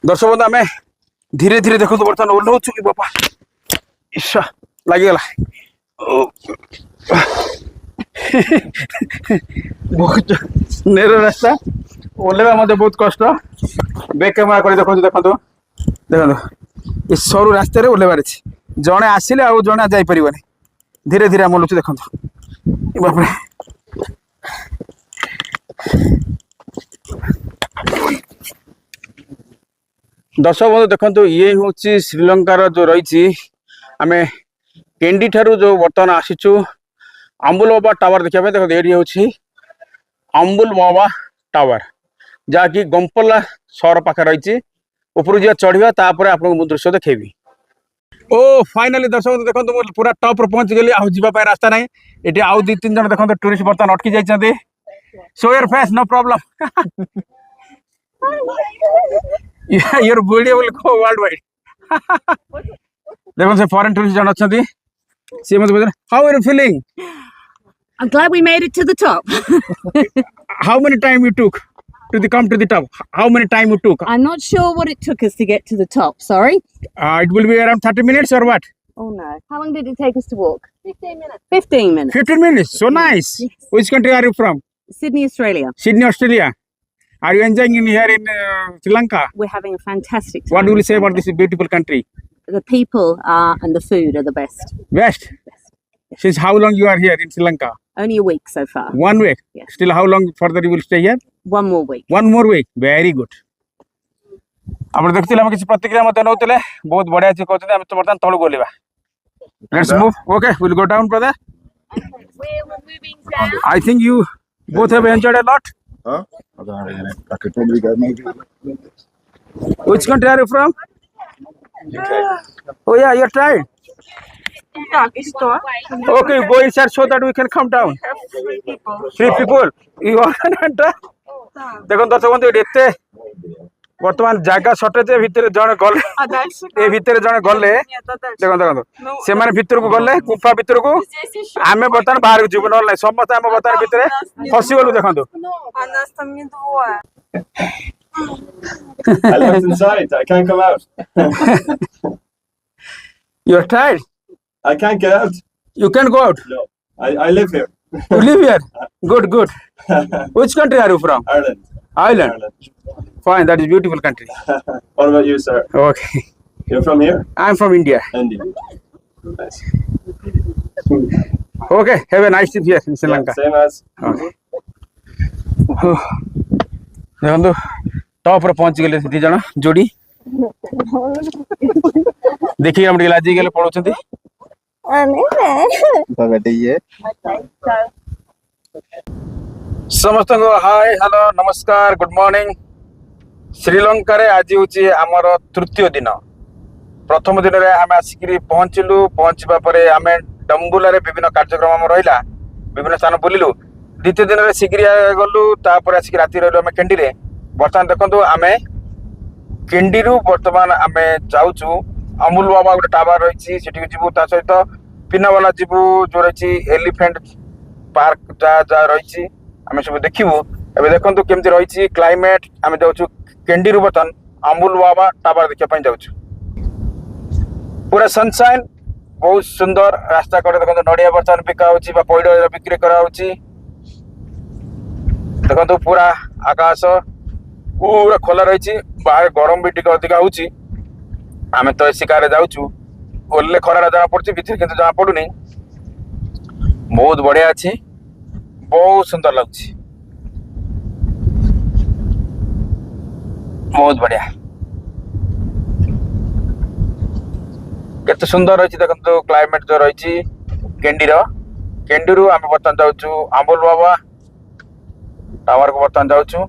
दर्शक बंधु आम धीरे धीरे देखो बर्तमान ओह्लौचु कि बापा ईशा लगिगला बहुत नेरो रास्ता ओह्लैवा बहुत कष्ट बैक कैमेरा कर देखो देखो देखो ये सरू रास्तार ओह्लैबार अच्छे जड़े आसिले आउ जड़े जापर धीरे धीरे आम ओह्लुचु देखो बापरे दर्शक बंधु देखो ये हूँ श्रीलंकार जो रही आम केंडी ठारू जो बर्तमान आसीचु अम्बुल बाबा टावर देखा देखो ये हूँ अम्बुल बाबा टावर जहाँकि गंपला सहर पाखे रही ऊपर जा चढ़ा तापर आपको दृश्य देखेबी ओ फाइनाली दर्शक देखो पूरा टॉप रे पहुंच गली आउ जीवा रास्ता नहीं ये आउ दु तीन जन देखो टूरिस्ट बर्तमान अटकी जाइए show your face no problem your video will go worldwide देखो से फॉरेन टूरिस्ट जन अच्छा सी मत how are you feeling I'm glad we made it to the top. how many time you took to come to the top how many time you took I'm not sure what it took us to get to the top, sorry. it will be around 30 minutes or what Oh no. How long did it take us to walk? 15 minutes. 15 minutes. 15 minutes so nice Yes. which country are you from Sydney, Australia. Sydney Australia are you enjoying in here in Sri Lanka We're having a fantastic time. what will you say about this beautiful country The people and the food are the best. best since how long you are here in Sri Lanka Only a week so far. 1 week Yeah. still how long further you will stay here One more week. one more week very good आप देखते हम किसी प्रतिक्रिया नौते बहुत बढ़िया अच्छे कहते हैं तो बर्तमान तलू गोलिबा let's move okay will go down brother We're moving down. I think you both have enjoyed a lot Huh? I don't know. I could probably go maybe. which country are you from oh yeah you're tired okay go inside so that we can come down three people you are enter देखो दर्शक बंधु ये बर्तमान जगह shortage भितर जड़े गले ए भितर जड़े गले देखो देखो से माने भितर को गले गुफा भितर को आमे बर्तमान बाहर को जीवन ना समस्त आम बर्तमान भितर फसी गलु देखो I left inside. I can't come out. you are tired I can't get out. you can go out No. I live here. you live here good which country are you from Ireland. Ireland fine that is beautiful country What about you, sir? okay You're from here? I'm from India India. Nice. okay have a nice trip here in Sri Lanka Same as. देखो top रे पहुंच गले दी जण जोड़ी देखिए हम लाजी गले पड़ोचंती समस्त को हाय हेलो नमस्कार गुड मॉर्निंग श्रीलंका रे आज होची हमर तृतीय दिन प्रथम दिन रे हम आसिकरी पहुंचलु पहुंचबा परे हमें डम्बुला रे विभिन्न कार्यक्रम हम रहिला विभिन्न स्थान बुलिलु द्वितीय दिन रे सिगिरिया गलु तापर आसिक राती रहलु हम केंडी रे बर्तमान देखंतु आमे केंडी रु बर्तमान आमे जाउचु अमूल बाबा गोटे टावर रही सेठी जीवु ता सहित पिनावाला जीवु जो रही एलिफेंट पार्क जा रही आम सब देखू ए देखो केमती रही क्लाइमेट आम जाऊँ केंडी रु बर्तमान अमूल बाबा टावर देखा जाऊँ पूरा सनसाइन बहुत सुंदर रास्ता कड़े देखो नड़िया बर्तमान बिका पैड़ बिक्री कराऊँगी देखो पूरा आकाश पूरा खोला रही बाहर गरम भी टिके अधिका होची आमे तो एसी कार जाऊँ ओल्ले खरा जना पड़ी भीतर किंतु जना पड़ुनी बहुत बढ़िया अच्छी बहुत सुंदर लगुच बहुत बढ़िया केते सुंदर रही देखो क्लाइमेट जो रही केंडी रु आम बर्तमान जाऊँ अमूल बाबा टावर को बर्तमान जाऊँ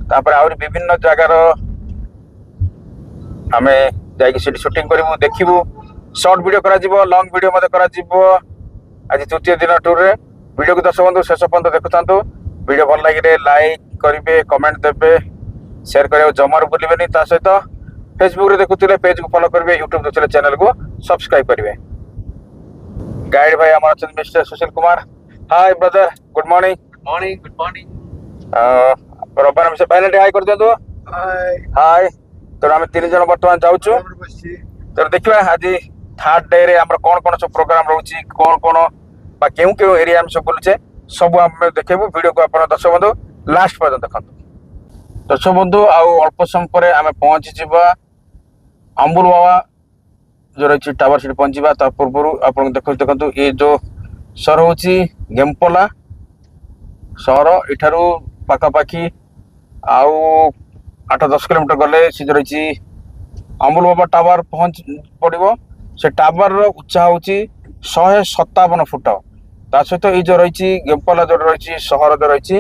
तापर आहुरी विभिन्न जगार आम जाकि शूटिंग करूँ देखू शॉर्ट वीडियो करा लॉन्ग वीडियो मत करा आज तृतीय दिन टूर रे वीडियो को दर्शक बंधु शेष पर्यंत देखुता वीडियो भल लगे लाइक करेंगे कमेंट देवे शेयर करा जमार भूलें सहित फेसबुक रे देखुले पेज को फॉलो करेंगे यूट्यूब देखुले चैनल को सब्सक्राइब करेंगे गाइड भाई हमारा अच्छा mister Sushil Kumar hi brother good morning Morning, good morning. रबार से पहले हाय कर दिया तो हाय तेणु आम 3 जन बर्तमान जाऊँ तेणु देखा आज 3rd डे रे आमर कौन कौन सब प्रोग्राम रोचे कौन कौन क्यों क्यों एरिया सब बुलूचे सब आम देखेबू वीडियो को आप दर्शक बंधु लास्ट पर्यटन देखो दर्शक बंधु अल्प समय पर आम पहुंची जावा अम्बुल बाबा जो रही टावर सीट पहुंचा पूर्व आप देखो ये जो सहर हूँ गेमपला सहर यू पाखापाखि आउ 8-10 किलोमीटर गले सी जो रही अम्बुल बाबा टावर पहुंच पड़ो से टावर उच्चा हूँ 157 फुट ता सहित ये जो रही गेमपला जो रही सहर जो रही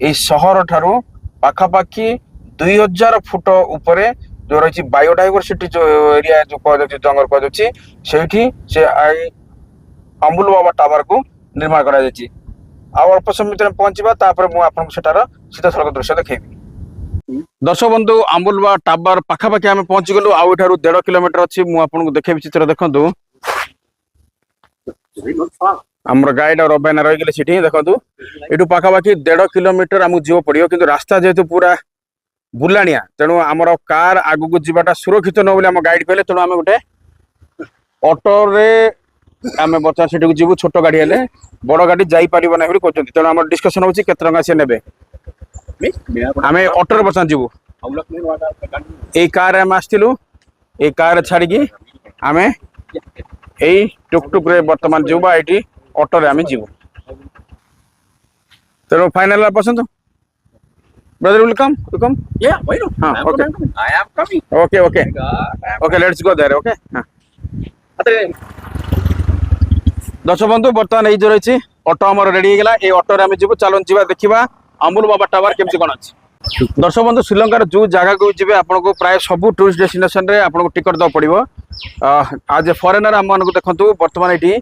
ये सहर ठारू पाखापाखि 2000 फुट उपरे जो रही बायोडाइवर्सिटी जो एरिया जो कह जंगल कह से अम्बुल बाबा टावर को निर्माण करा अल्प समय भितर पहुंचा मुझे सीधा सड़क दृश्य देखी दर्शक बंधु अम्बुल बाबा टावर पाखापाखि आम पहुंची गलु आउ 1.5 किलोमीटर अच्छी मुझे देखेबी चित्र देखु आमर गाइड और अबायना रही गले सीठी देखो यू पाखापाखि 1.5 किलोमीटर आमको जीव पड़ो कि रास्ता जेहेतु पूरा बुलाणिया तेणु आमर कार आगू जावाटा सुरक्षित न बोली आम गाइड कहले तेणु आम गोटे ऑटो रे आम बर्तमान से जीवु छोट गाड़ी हेले बड़ गाड़ी जापर ना कहते तेणु आम डिस्कसन होची केते टंका से नेबे आम ऑटो रे बर्तमान जीवु ए कार आम आसलु ए कार छाड़ी आम यही टुकटुक रे बर्तमान जीवा ये ऑटो रे आम जीवु तेणु फाइनल पसंद Brother will come? You come? Yeah, why not? Okay. I am coming. Okay. Okay, let's go there. Okay. दर्शक बंधु बर्तमान ये जो रही ऑटो आम रेडी होगा ये ऑटो रे आम जीव चलन जा देखा अम्बुल बाबा टावर केमती कौन अच्छी दर्शक बंधु श्रीलंकार जो जगह को जी आपको प्राय सब टूरिस्ट डेस्टिनेशन रे आपको टिकट दवा पड़ो आज ए फरेनर आम मानक देखु बर्तमान ये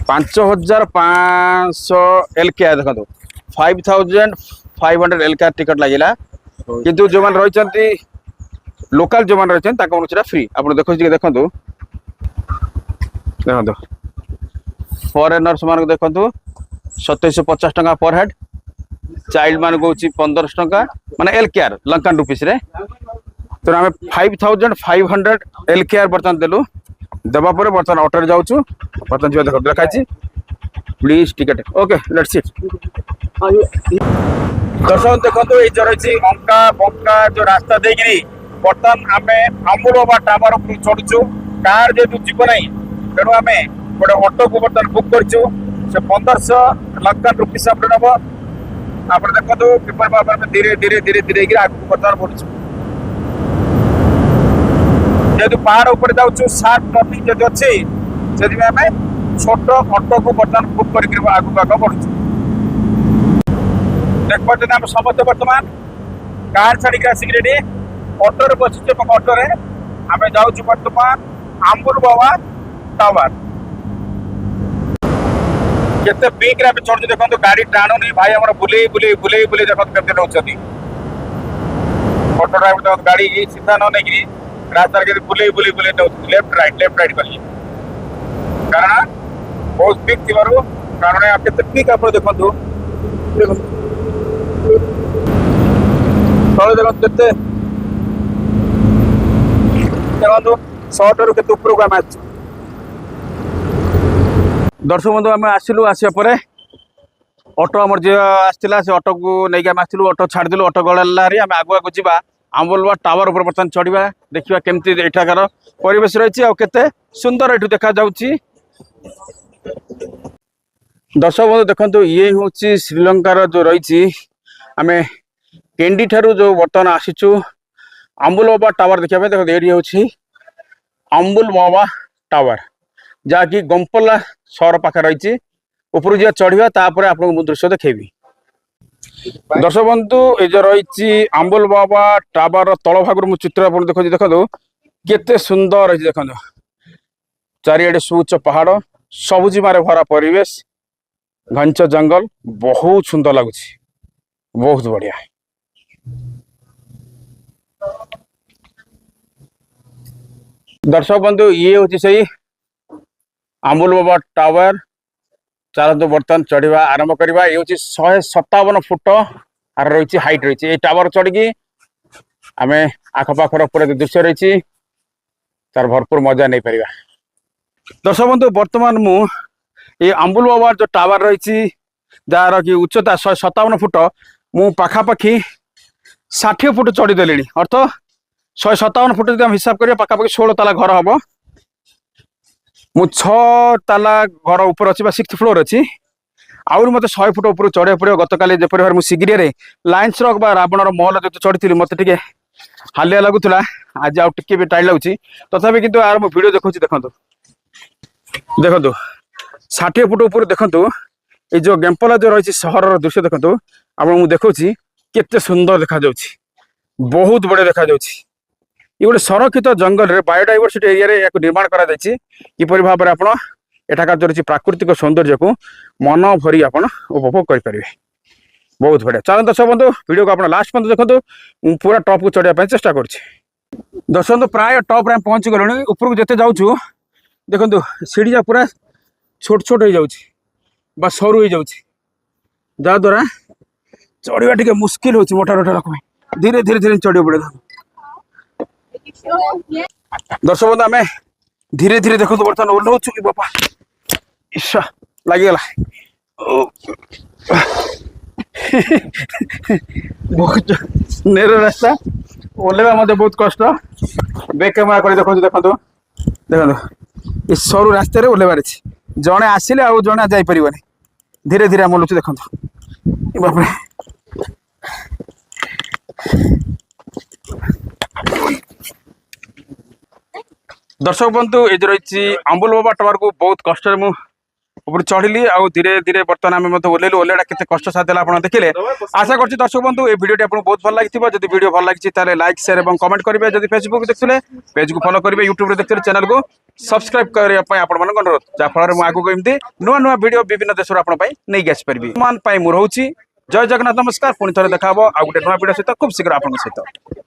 5500 LKR देखो 5500 LKR टिकट लगे किंतु जो मैंने रही लोकल जो मैंने रही फ्री आप देखो देखो देखो फॉरेनर्स मान देखो 2750 टका पर हेड चाइल्ड मान को 1500 टका माने LKR लंकान रुपीस रे तो आम 5500 LKR बर्तमान देलु देवा पर बर्तमान ऑटो जाऊँ बर्तमान जो देखो देखा please ticket okay let's seat दर्शक देखो ये जो रही अंका बंका जो रास्ता देगी बर्तमान आम अम्बुल बाबा टावर चढ़ुचु कार जेहतु जीव ना तेणु आम गोटे ऑटो को बर्तमान बुक करूँ से 1500 लंकान रुपीस नब आप देखो किपर भाव में धीरे धीरे धीरे धीरे आगे बर्तमान बढ़ुଛୁ जेहतु पहाड़ ऊपर जाऊँ सार्प टर्निंग जब अच्छी से आम छोट ऑटो को बर्तमान बुक कर आगे आगे बढ़ुଛୁ देख पाते आम समस्त बर्तमान कार छाड़ी आसिक रेडी ऑटो बस ऑटो रे आम जाऊँ बर्तमान अम्बुल बाबा टावर केते पीक रे चढ़ु देखो गाड़ी टाणु नहीं भाई आम बुले बुले बुले बुले देखो केते नौचती ऑटो ड्राइवर देखो गाड़ी सीधा न नहीं रास्ता के बुले बुले बुले लेफ्ट राइट कर कारण बहुत पीक थी कारण केते पीक आप देखो तले देखो केते देखो 100 रु केते ऊपर को आम दर्शक बंधु आम आसिलु आसिया पर ऑटो आमर जो आसला से ऑटो को नहीं आम आसलु ऑटो छाड़देलु ऑटो गला आम आगु आगु जा अम्बुल बाबा टावर ऊपर बर्तमान चढ़ा देखा केमती एठाकार परिवेश रही आते सुंदर ये देखा दर्शक बंधु देखो ये हूँ श्रीलंकार जो रही आम केंडी ठारू जो बर्तमान आसीचु अम्बुल बाबा टावर देखा देखो ये हूँ अम्बुल बाबा टावर जहाँकि गंपला सहर पाखे रही ऊपर जा चढ़ा तापर आपको मु दृश्य देखेबी दर्शक बंधु ये जो रही अम्बुल बाबा टावर तल भाग चित्र आप देखो देखो केते सुंदर रही देखो चारिआडे सुउच्च पहाड़ सबुजिमारे भरा परिवेश घंच जंगल बहुत सुंदर लगुच बहुत बढ़िया दर्शक बंधु ये हूँ से अम्बुल बाबा टावर चलते बर्तमान चढ़ा आरंभ करवा ये हूँ 157 फुट आर रही हाइट रही टावर चढ़ी आम आखपाखर पूरा दृश्य रही तार भरपूर मजा नहीं पार। दर्शक बंधु बर्तमान ये अम्बुल बाबा जो टावर रही जार कि उच्चता 157 फुट मु पाखापाखि 60 फुट चढ़ीदेली अर्थ 157 फुट जब हिसाब करिया पाखापाखि 16 ताला घर हम मु 6 ताला घर ऊपर अच्छी 6th फ्लोर अच्छी आउर मत 100 फुट ऊपर चढ़ा पड़ो। गतकाली जपरी भाव सिगिरिया लाइन्स रॉक बा रावणर महल जो चढ़ी मत टे हालिया लगुला आज आउ टे भी टाइट लगुच तथापि किंतु यार वीडियो देखो देखो देखो 60 फुट ऊपर देखो ये जो गेम्पला जो रही सहर दृश्य देखो आप देखा केते सुंदर देखा बहुत बढ़िया देखा ये गोटे संरक्षित जंगल रे बायोडाइवर्सिटी एरिया रे या निर्माण करा किपरि भाव में आप एठाकार जो रही प्राकृतिक सौंदर्य को मन भरी आप उपभोग करें। बहुत बढ़िया चलो दर्शक बंधु वीडियो को आप लास्ट पर्यंत देखो पूरा टॉप को चढ़ाई चेष्टा कर दर्शक बंधु प्राय टॉप रे पहुंच गलुनी ऊपर को जिते जाऊँ देखो सीढ़ी पूरा छोट छोट हो जाऊँ सरू हो जाद्वारा चढ़ा टे मुस्किल हो मोटा मोटा लोक धीरे धीरे धीरे चढ़ पड़े। दर्शक बंधु आम धीरे धीरे देखो बर्तमान ओह्लौचु कि बापा ईशा लगिगला बहुत नेरो रास्ता ओह्लैवा मत बहुत कष्ट बैक कैमेरा कर देखो देखो देखो ये सरू रास्तार ओह्लैबार जड़े आसिले आउ जड़े जापर धीरे धीरे आम ओह्लुचु देखो बापरे दर्शक बंधु ये रही अम्बुल बाबा टावर को बहुत कष्ट ऊपर चढ़ी आउ धीरे धीरे बर्तमान आम ओह्लैलु ओह्लैटा केते कष्ट साथ आप देखिले। आशा कर दर्शक बंधु ये वीडियो आपको बहुत भल लगी जब वीडियो भल लगी लाइक शेयर और कमेंट करेंगे जब फेसबुक देखते पेज को फॉलो करेंगे यूट्यूब देखते चैनल को सब्सक्राइब करने अनुरोध जहाँफल आगे एमती नुआ नुआ वीडियो विभिन्न देश नहीं आसपारि मान मुझे जय जगन्नाथ नमस्कार पुणी थे देखा आ गोटे नुआ वीडियो सहित खूब शीघ्र आप सहित।